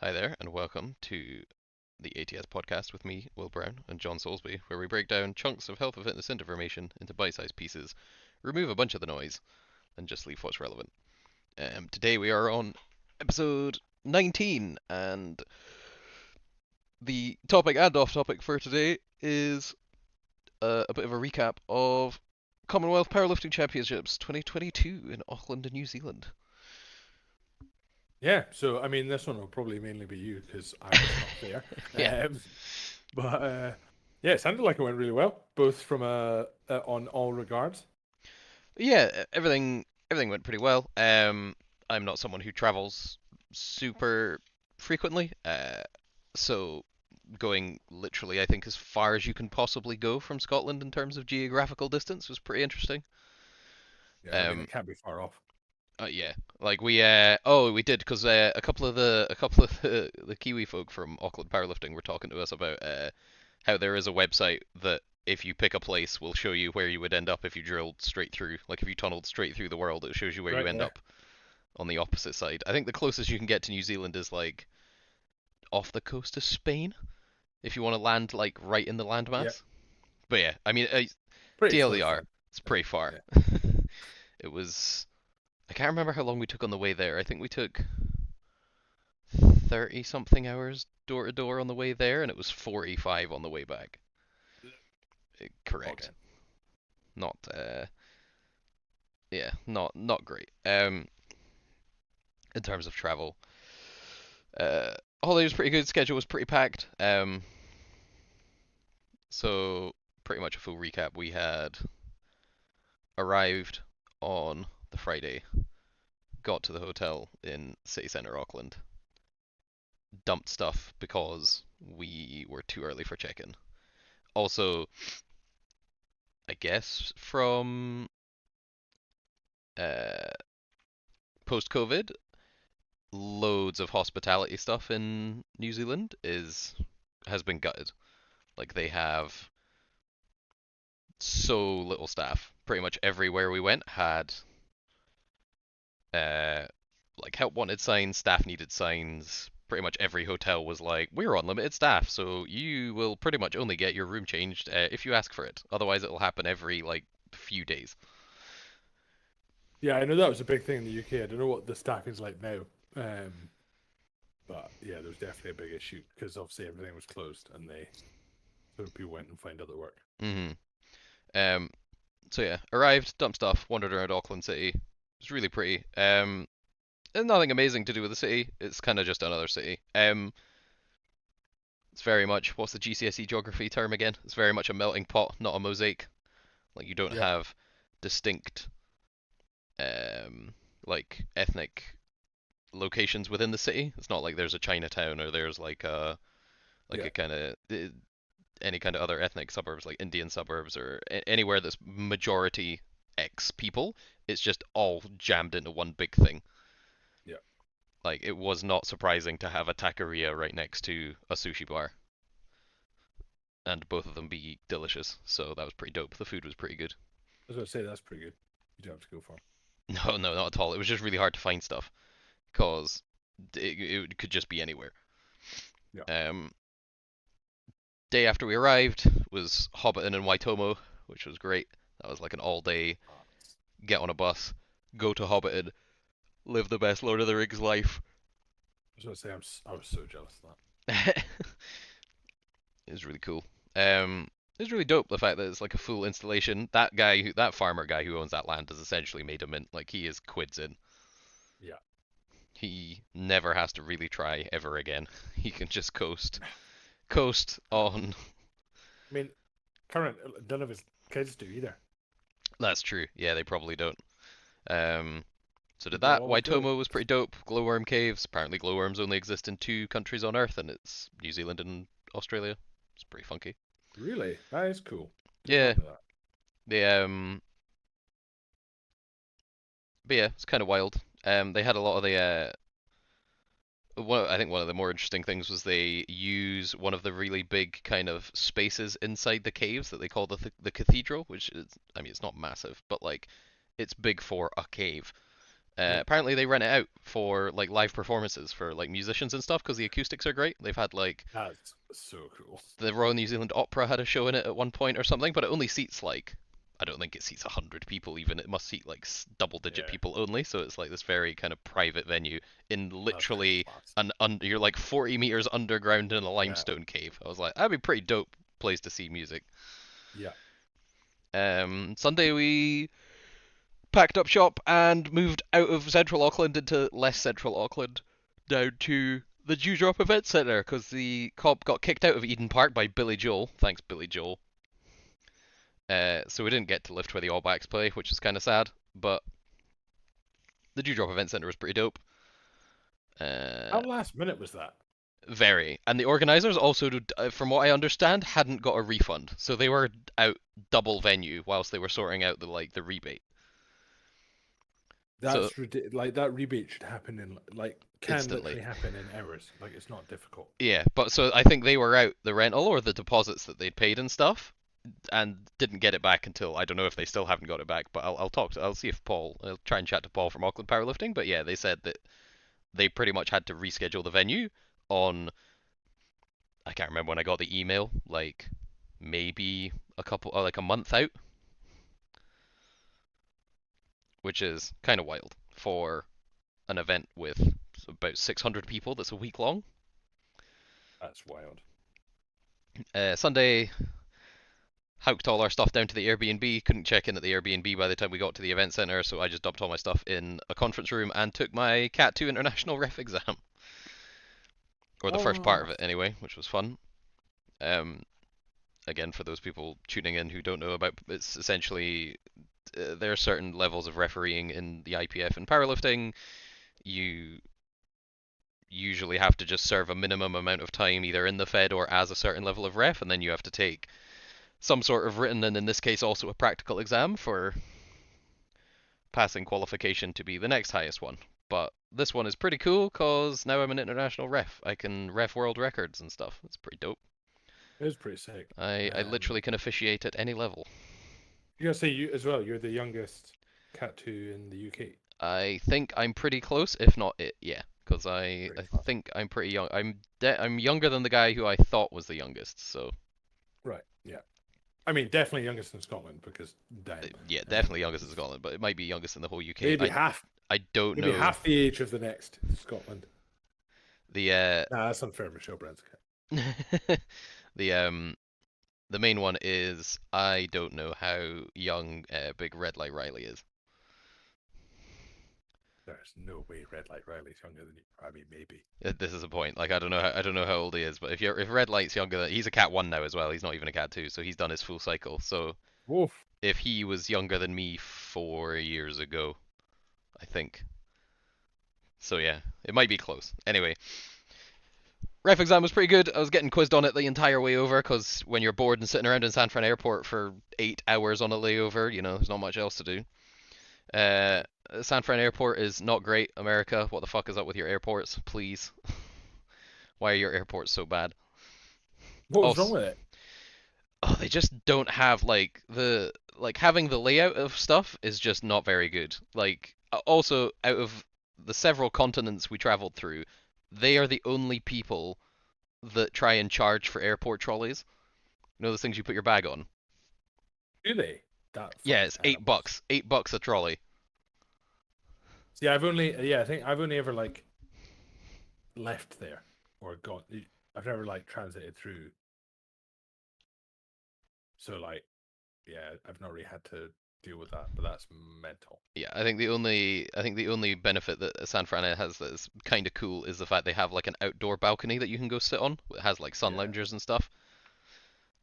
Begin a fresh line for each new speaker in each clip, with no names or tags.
Hi there, and welcome to the ATS podcast with me, Will Brown, and John Soulsby, where we break down chunks of health and fitness information into bite-sized pieces, remove a bunch of the noise, and just leave what's relevant. Today we are on episode 19, and the topic and off-topic for today is a bit of a recap of Commonwealth Powerlifting Championships 2022 in Auckland, New Zealand.
Yeah, so I mean, this one will probably mainly be you because I was not
Yeah,
there. But yeah, it sounded like it went really well, both from on all regards.
yeah, everything went pretty well. I'm not someone who travels super frequently, so going literally, I think, as far as you can possibly go from Scotland in terms of geographical distance was pretty interesting.
Yeah, I mean,
Um,
it can't be far off.
yeah, like we did because a couple of the Kiwi folk from Auckland Powerlifting were talking to us about how there is a website that if you pick a place will show you where you would end up if you drilled straight through, like if you tunneled straight through the world, it shows you where you
Right,
end
yeah,
up on the opposite side. I think the closest you can get to New Zealand is like off the coast of Spain if you want to land like right in the
yeah,
landmass. But yeah, I mean,
pretty close
TLDR,
then.
it's pretty far.
Yeah,
It was. I can't remember how long we took on the way there. I think we took 30 something hours door to door on the way there, and it was 45 on the way back. Correct.
okay.
Not yeah, not great. In terms of travel, holiday was pretty good. Schedule was pretty packed. So pretty much a full recap. We had arrived on the Friday, got to the hotel in city centre Auckland, dumped stuff because we were too early for check-in. Also, I guess from uh, post-COVID, loads of hospitality stuff in New Zealand is has been gutted. Like they have so little staff. Pretty much everywhere we went had uh like help wanted signs, staff needed signs. Pretty much every hotel was like, we're on limited staff, so you will pretty much only get your room changed if you ask for it. Otherwise, it'll happen every like few days.
Yeah, I know that was a big thing in the UK. I don't know what the staffing's like now, um, but yeah, there was definitely a big issue because obviously everything was closed and so people went and find other work.
hmm Um, so yeah, arrived, dumped stuff, wandered around Auckland City. It was really pretty. There's nothing amazing to do with the city. It's kind of just another city. It's very much what's the GCSE geography term again? It's very much a melting pot, not a mosaic. Like you don't
Yeah,
have distinct like ethnic locations within the city. It's not like there's a Chinatown or there's like
yeah,
a kind of any kind of other ethnic suburbs like Indian suburbs or anywhere that's majority X people. It's just all jammed into one big thing.
yeah.
Like it was not surprising to have a taqueria right next to a sushi bar, and both of them be delicious. So that was pretty dope. The food was pretty good.
I was gonna say that's pretty good. You don't have to go far.
No, no, not at all. It was just really hard to find stuff because it could just be anywhere.
Yeah.
Um, Day after we arrived was Hobbiton and Waitomo, which was great. That was like an all day get on a bus, go to Hobbiton, live the best Lord of the Rings life.
I was gonna say I was so jealous of
It was really cool. It was really dope the fact that it's like a full installation. That farmer guy who owns that land has essentially made a mint. Like he is quids in.
that. Yeah.
He never has to really try ever again. He can just coast on.
I mean, current none of his kids do either.
That's true. Yeah, they probably don't. Um, so did
They're
that.
all Australian.
Waitomo was pretty dope. Glowworm caves. Apparently, glowworms only exist in two countries on Earth, and it's New Zealand and Australia. It's pretty funky.
Really? That is cool. Did
Yeah,
not know that.
they but yeah, it's kind of wild. They had a lot of the I think one of the more interesting things was they use one of the really big kind of spaces inside the caves that they call the cathedral, which is, I mean, it's not massive, but like it's big for a cave.
Nope.
Apparently they rent it out for like live performances for like musicians and stuff because the acoustics are great. They've had like
That's so cool.
the Royal New Zealand Opera had a show in it at one point or something, but it only seats like I don't think it seats 100 people even. It must seat like double-digit
Yeah,
people only. So it's like this very kind of private venue in
that's kind of
literally
class.
you're like 40 meters underground in a
Yeah,
limestone cave. I was like, that'd be a pretty dope place to see music.
yeah.
Sunday we packed up shop and moved out of central Auckland into less central Auckland, down to the Dewdrop Event Centre because the Cobb got kicked out of Eden Park by Billy Joel. Thanks, Billy Joel. So we didn't get to lift where the All Blacks play, which is kind of sad. But the Dewdrop Event Centre was pretty dope.
How
Uh,
last minute was that?
Very. And the organisers also, from what I understand, hadn't got a refund, so they were out double venue whilst they were sorting out the rebate. So
Like that rebate should happen in like can
instantly.
literally happen in hours. Like it's not difficult.
Yeah, but so I think they were out the rental or the deposits that they'd paid and stuff, and didn't get it back until I don't know if they still haven't got it back. But I'll see if I'll try and chat to Paul from Auckland Powerlifting. But yeah, they said that they pretty much had to reschedule the venue on I can't remember when I got the email, like maybe like a month out, which is kind of wild for an event with about 600 people that's a week long.
That's wild.
Sunday, hiked all our stuff down to the Airbnb. Couldn't check in at the Airbnb by the time we got to the event center, so I just dumped all my stuff in a conference room and took my Cat 2 International Ref exam, or the first part
Oh,
of it anyway, which was fun. Um, Again, for those people tuning in who don't know about, it's essentially there are certain levels of refereeing in the IPF and powerlifting. You usually have to just serve a minimum amount of time either in the Fed or as a certain level of ref, and then you have to take some sort of written and in this case also a practical exam for passing qualification to be the next highest one. But this one is pretty cool because now I'm an international ref. I can ref world records and stuff. It's pretty dope.
it was pretty sick.
I literally can officiate at any level.
You gotta say you as well. You're the youngest cat two in the UK.
I think I'm pretty close, if not it, yeah. Because I
Pretty class.
think I'm pretty young. I'm younger than the guy who I thought was the youngest. So
Right. Yeah. I mean, definitely youngest in Scotland because damn.
yeah, definitely youngest in Scotland, but it might be youngest in the whole UK.
Maybe half.
I don't
Maybe
know
half the age of the next Scotland.
the
Nah, that's unfair for Showbrand's
the the main one is I don't know how young Big Red Light Riley is.
There's no way Red Light Riley's younger than you. I mean, maybe.
This is a point. Like I don't know how old he is, but if Red Light's younger, he's a Cat 1 now as well. He's not even a Cat 2, so he's done his full cycle. So
Woof.
if he was younger than me 4 years ago, I think. So yeah, it might be close. Anyway, ref exam was pretty good. I was getting quizzed on it the entire way over because when you're bored and sitting around in San Fran Airport for 8 hours on a layover, you know, there's not much else to do. Uh, San Fran Airport is not great. America, what the fuck is up with your airports? Please. Why are your airports so bad?
What was wrong
Also,
with it?
oh, they just don't have having the layout of stuff is just not very good. Like also out of the several continents we traveled through, they are the only people that try and charge for airport trolleys. You know those things you put your bag on?
Do they? That
Yeah,
fucking
it's eight
animals.
bucks. $8 a trolley.
See, I've only I think I've only ever like left there or gone. I've never like transited through. So like, yeah, I've not really had to deal with that, but that's mental.
Yeah, I think the only benefit that San Fran has that is kind of cool is the fact they have like an outdoor balcony that you can go sit on. It has like sun
Yeah.
loungers and stuff.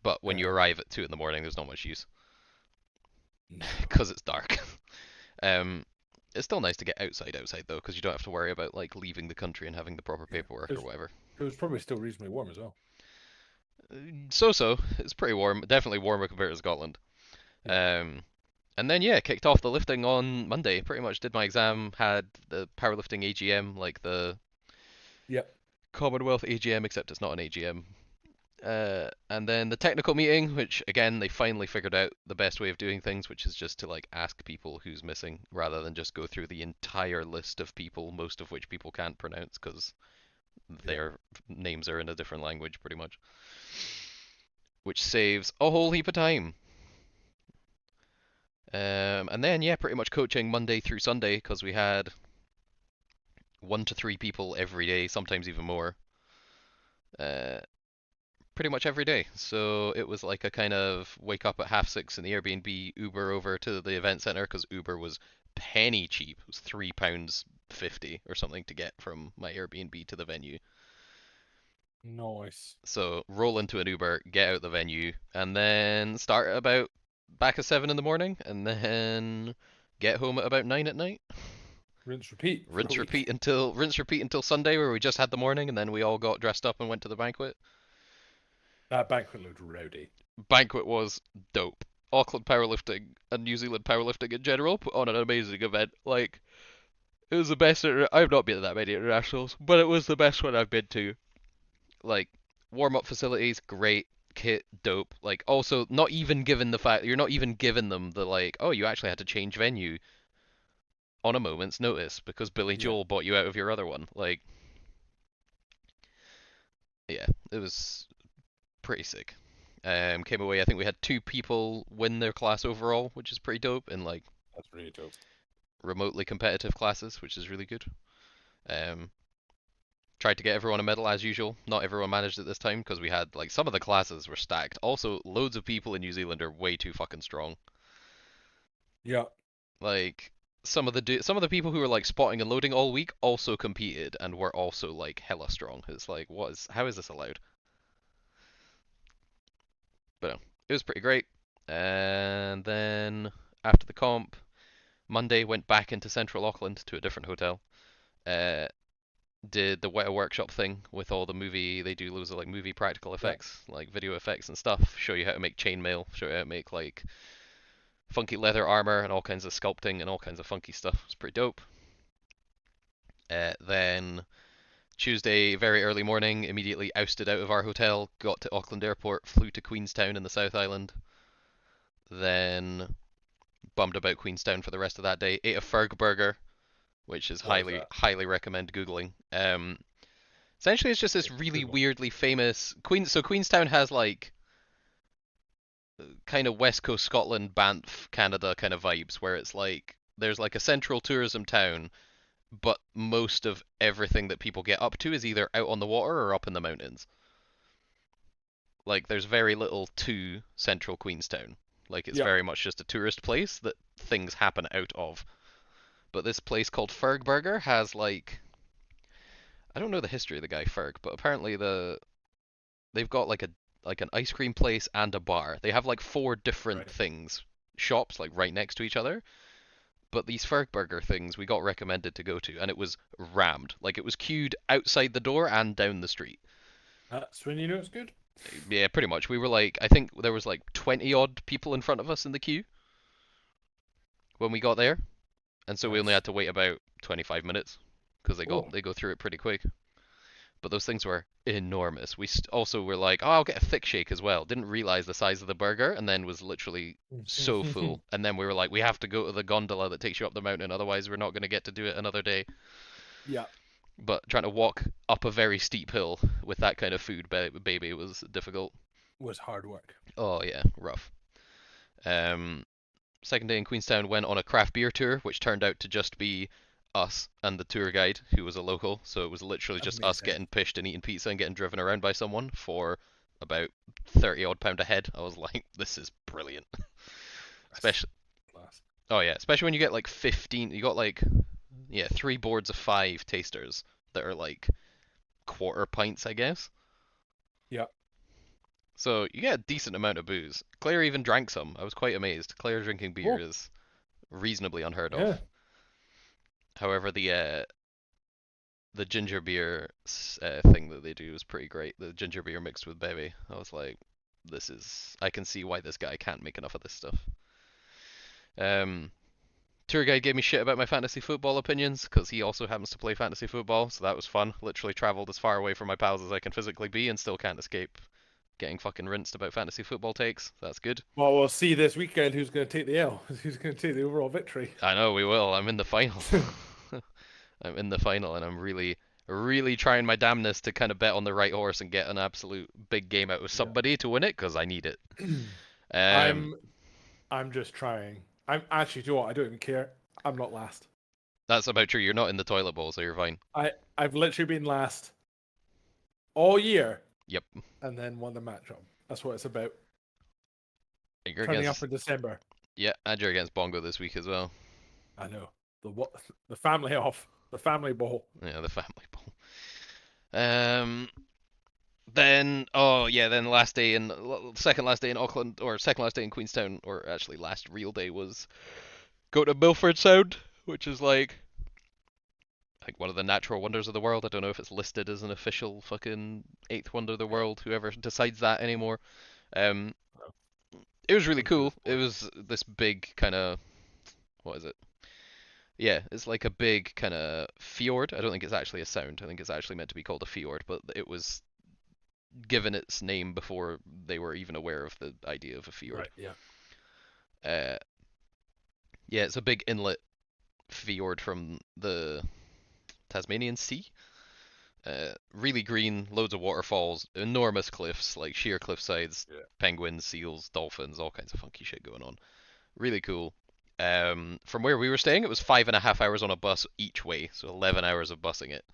But when you
Um,
arrive at 2 in the morning, there's not much use
no.
because it's dark. um, it's still nice to get outside though, because you don't have to worry about like leaving the country and having the proper
Yeah.
paperwork or whatever.
It was probably still reasonably warm as well.
So, it's pretty warm. Definitely warmer compared to Scotland.
Yeah.
Um, and then yeah, kicked off the lifting on Monday. Pretty much did my exam, had the powerlifting AGM, like the
Yep.
Commonwealth AGM, except it's not an AGM. And then the technical meeting, which again they finally figured out the best way of doing things, which is just to like ask people who's missing rather than just go through the entire list of people, most of which people can't pronounce because
Yeah.
their names are in a different language, pretty much. Which saves a whole heap of time. And then yeah, pretty much coaching Monday through Sunday because we had 1 to 3 people every day, sometimes even more. Uh, Pretty much every day. So it was like a kind of wake up at 6:30 in the Airbnb, Uber over to the event center because Uber was penny cheap. It was £3.50 or something to get from my Airbnb to the venue.
Nice.
So roll into an Uber, get out the venue, and then start at about back at 7 in the morning, and then get home at about 9 at night.
Rinse, repeat for a week.
Rinse repeat until Sunday where we just had the morning, and then we all got dressed up and went to the banquet.
That banquet looked rowdy.
Banquet was dope. Auckland powerlifting and New Zealand powerlifting in general put on an amazing event. Like it was the best. I've not been to that many internationals, but it was the best one I've been to. Like warm up facilities, great. Kit, dope. Like also not even given the fact you're not even giving them the like, oh, you actually had to change venue on a moment's notice because Billy
Yeah.
Joel bought you out of your other one. Like, yeah, it was pretty sick. Came away. I think we had 2 people win their class overall, which is pretty dope in like
That's really dope.
remotely competitive classes, which is really good. Um, Tried to get everyone a medal as usual. Not everyone managed it this time because we had like some of the classes were stacked. Also, loads of people in New Zealand are way too fucking strong.
Yeah.
Like some of the people who were like spotting and loading all week also competed and were also like hella strong. It's like how is this allowed? But no, it was pretty great. And then after the comp, Monday went back into central Auckland to a different hotel. Uh, did the Weta Workshop thing with all the movie. They do loads of like movie practical
Yeah.
effects, like video effects and stuff. Show you how to make chainmail. Show you how to make like funky leather armor and all kinds of sculpting and all kinds of funky stuff. It's pretty dope. Then Tuesday, very early morning, immediately ousted out of our hotel, got to Auckland Airport, flew to Queenstown in the South Island. Then bummed about Queenstown for the rest of that day. Ate a Ferg burger, which is
What is
highly
that?
highly recommend googling. Essentially, it's just this
Okay,
really
Google.
weirdly famous Queen. So Queenstown has like kind of West Coast Scotland, Banff, Canada kind of vibes, where it's like there's like a central tourism town, but most of everything that people get up to is either out on the water or up in the mountains. Like there's very little to central Queenstown. Like it's
Yeah.
very much just a tourist place that things happen out of. But this place called Fergburger has like I don't know the history of the guy Ferg, but apparently they've got like an ice cream place and a bar. They have like 4 different
Right.
things, shops like right next to each other. But these Fergburger things we got recommended to go to, and it was rammed. Like it was queued outside the door and down the street.
That's when you know it's good.
Yeah, pretty much. We were like, I think there was like 20 odd people in front of us in the queue when we got there, and so we only
Nice.
had to wait about 25 minutes because
Oh.
they go through it pretty quick. But those things were enormous. Also were like, oh, I'll get a thick shake as well. Didn't realize the size of the burger, and then was literally so full. And then we were like, we have to go to the gondola that takes you up the mountain, otherwise we're not going to get to do it another day.
Yeah.
But trying to walk up a very steep hill with that kind of food, baby, was difficult.
Was hard work.
Oh yeah, rough. Um, Second day in Queenstown went on a craft beer tour, which turned out to just be us and the tour guide, who was a local. So it was literally just us
Amazing.
getting pished and eating pizza and getting driven around by someone for about 30 odd pound a head. I was like, this is brilliant.
That's
Especially,
class.
oh yeah, especially when you get like 15, you got like, yeah, 3 boards of 5 tasters that are like quarter pints, I guess.
Yeah.
So you get a decent amount of booze. Claire even drank some. I was quite amazed. Claire drinking beer
Oh.
is reasonably unheard
Yeah.
of. However, the ginger beer thing that they do is pretty great. The ginger beer mixed with bevy. I was like, this is. I can see why this guy can't make enough of this stuff. Um, Tour guide gave me shit about my fantasy football opinions because he also happens to play fantasy football, so that was fun. Literally traveled as far away from my pals as I can physically be and still getting fucking rinsed about fantasy football takes. That's good.
Well, we'll see this weekend who's going to take the L, who's going to take the overall victory.
I know we will. I'm in the final. I'm in the final, and I'm really, really trying my damnness to kind of bet on the right horse and get an absolute big game out of somebody to win it because I need it. Um,
I'm just trying. I'm actually, do you know what? I don't even care. I'm not last.
that's about true. You're not in the toilet bowl, so you're fine.
I've literally been last all year,
Yep.
and then won the matchup. That's what it's about.
You're
Turning
against.
up in December.
Yeah, and you're against Bongo this week as well.
I know the family off the family bowl.
Yeah, the family bowl. Then then second last day in Auckland, or second last day in Queenstown, or actually last real day was go to Milford Sound, which is like one of the natural wonders of the world. I don't know if it's listed as an official fucking eighth wonder of the world. Whoever decides that anymore. Um, it was really cool. It was this big kind of, what is it? Yeah, it's like a big kind of fjord. I don't think it's actually a sound. I think it's actually meant to be called a fjord, but it was given its name before they were even aware of the idea of a fjord.
Right. Yeah.
Yeah, it's a big inlet fjord from the Tasmanian Sea. Really green, loads of waterfalls, enormous cliffs, like sheer cliff sides, penguins, seals, dolphins, all kinds of funky shit going on. Really cool. From where we were staying, it was 5.5 hours on a bus each way, so 11 hours of busing it.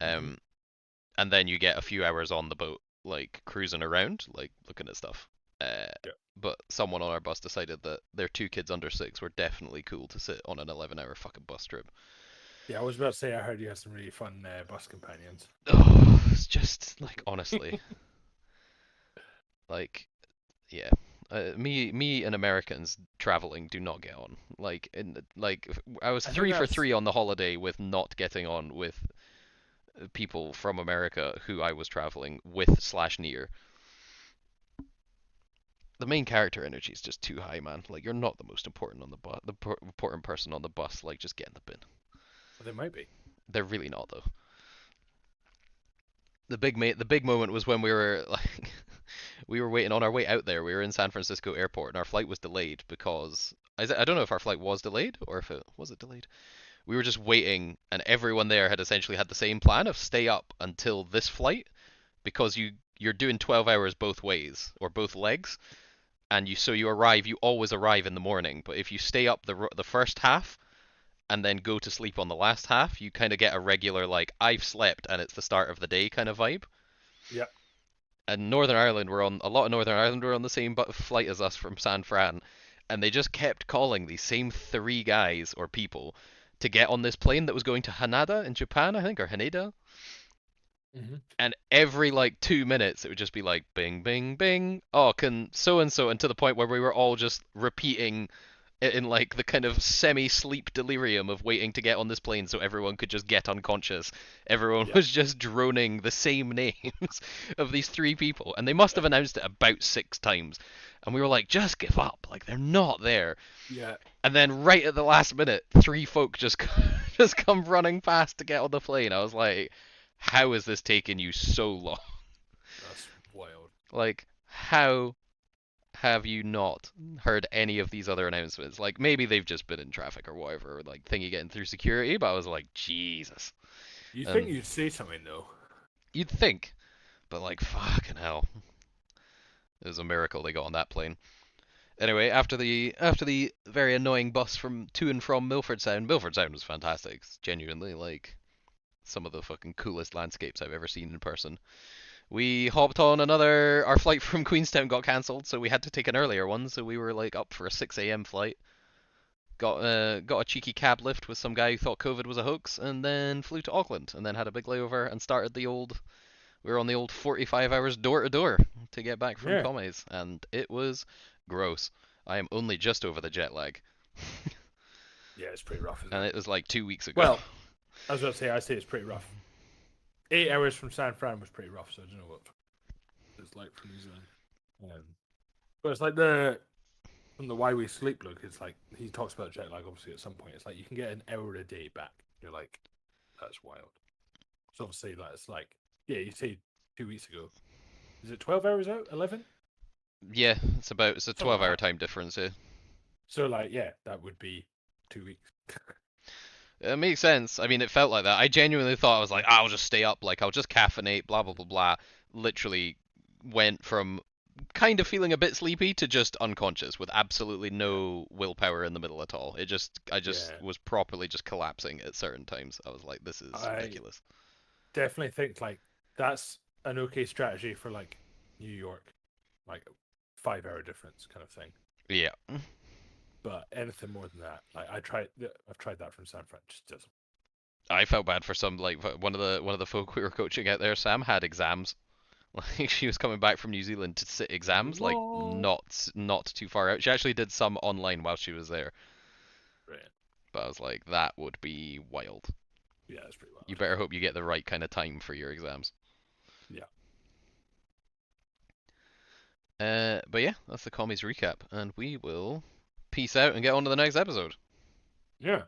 And then you get a few hours on the boat, like cruising around, like looking at stuff. But someone on our bus decided that their 2 kids under 6 were definitely cool to sit on an 11-hour fucking bus trip.
Yeah, I was about to say I heard you had some really fun bus companions.
Oh, it's just like honestly, like yeah. Me and Americans traveling do not get on. I was 3 for 3 on the holiday with not getting on with people from America who I was traveling with / near. The main character energy is just too high, man. Like you're not the most important on the bus, important person on the bus. Like just get in the bin.
Well, they might be.
They're really not though. The big moment was when we were like we were waiting on our way out there. We were in San Francisco airport and our flight was delayed because I don't know if our flight was delayed or if it was delayed. We were just waiting and everyone there had essentially had the same plan of stay up until this flight because you're doing 12 hours both ways or both legs and you always arrive in the morning, but if you stay up the first half and then go to sleep on the last half, you kind of get a regular like I've slept and it's the start of the day kind of vibe.
Yeah.
And Northern Ireland were on a lot of Northern Ireland were on the same flight as us from San Fran, and they just kept calling these same 3 guys or people to get on this plane that was going to Haneda in Japan, I think, or Haneda. And every like 2 minutes, it would just be like bing, bing, bing. Oh, can so and so, and to the point where we were all just repeating in like the kind of semi-sleep delirium of waiting to get on this plane so everyone could just get unconscious. Everyone was just droning the same names of these 3 people, and they must have announced it about 6 times. And we were like, just give up, like they're not there.
Yeah.
And then right at the last minute, 3 folk just just come running past to get on the plane. I was like, how is this taking you so long?
That's wild.
Like, how have you not heard any of these other announcements? Like maybe they've just been in traffic or whatever, or like thingy getting through security, but I was like, Jesus.
You'd think you'd say something though.
You'd think, but like fucking hell. It was a miracle they got on that plane. Anyway, after the very annoying bus from to and from Milford Sound was fantastic. It's genuinely like some of the fucking coolest landscapes I've ever seen in person. We hopped on our flight from Queenstown got cancelled, so we had to take an earlier one, so we were like up for a 6 a.m. flight. Got a cheeky cab lift with some guy who thought COVID was a hoax, and then flew to Auckland, and then had a big layover and started we were on the old 45 hours door to door to get back from Commies, and it was gross. I am only just over the jet lag.
Yeah, it's pretty rough, isn't
And
it?
it was like 2 weeks ago.
Well, I was going to say, I say it's pretty rough. 8 hours from San Fran was pretty rough, so I don't know what it's like from New Zealand. But it's like from the Why We Sleep look, it's like he talks about jet lag obviously at some point. It's like you can get an hour a day back. You're like, that's wild. So obviously, like it's like, yeah, you say 2 weeks ago, Is it 12 hours out? 11?
Yeah, it's a
Something
12-hour
like that.
time difference. Yeah.
So like, yeah, that would be 2 weeks.
It makes sense. I mean, it felt like that. I genuinely thought I was like, I'll just stay up, like I'll just caffeinate, blah blah blah blah. Literally went from kind of feeling a bit sleepy to just unconscious with absolutely
Yeah,
no willpower in the middle at all. I just
yeah.
was properly just collapsing at certain times. I was like, this is
I
ridiculous.
definitely think like that's an okay strategy for like New York, like 5 hour difference kind of thing.
Yeah.
But anything more than that, like I've tried that from San Fran, just doesn't.
I felt bad for some like one of the folk we were coaching out there. Sam had exams. Like she was coming back from New Zealand to sit exams, like
No.
not too far out. She actually did some online while she was there,
Right.
but I was like, that would be wild.
Yeah, that's pretty
You
wild.
better hope you get the right kind of time for your exams.
Yeah.
But yeah, that's the commies recap, and we will peace out and get on to the next episode.
Yeah.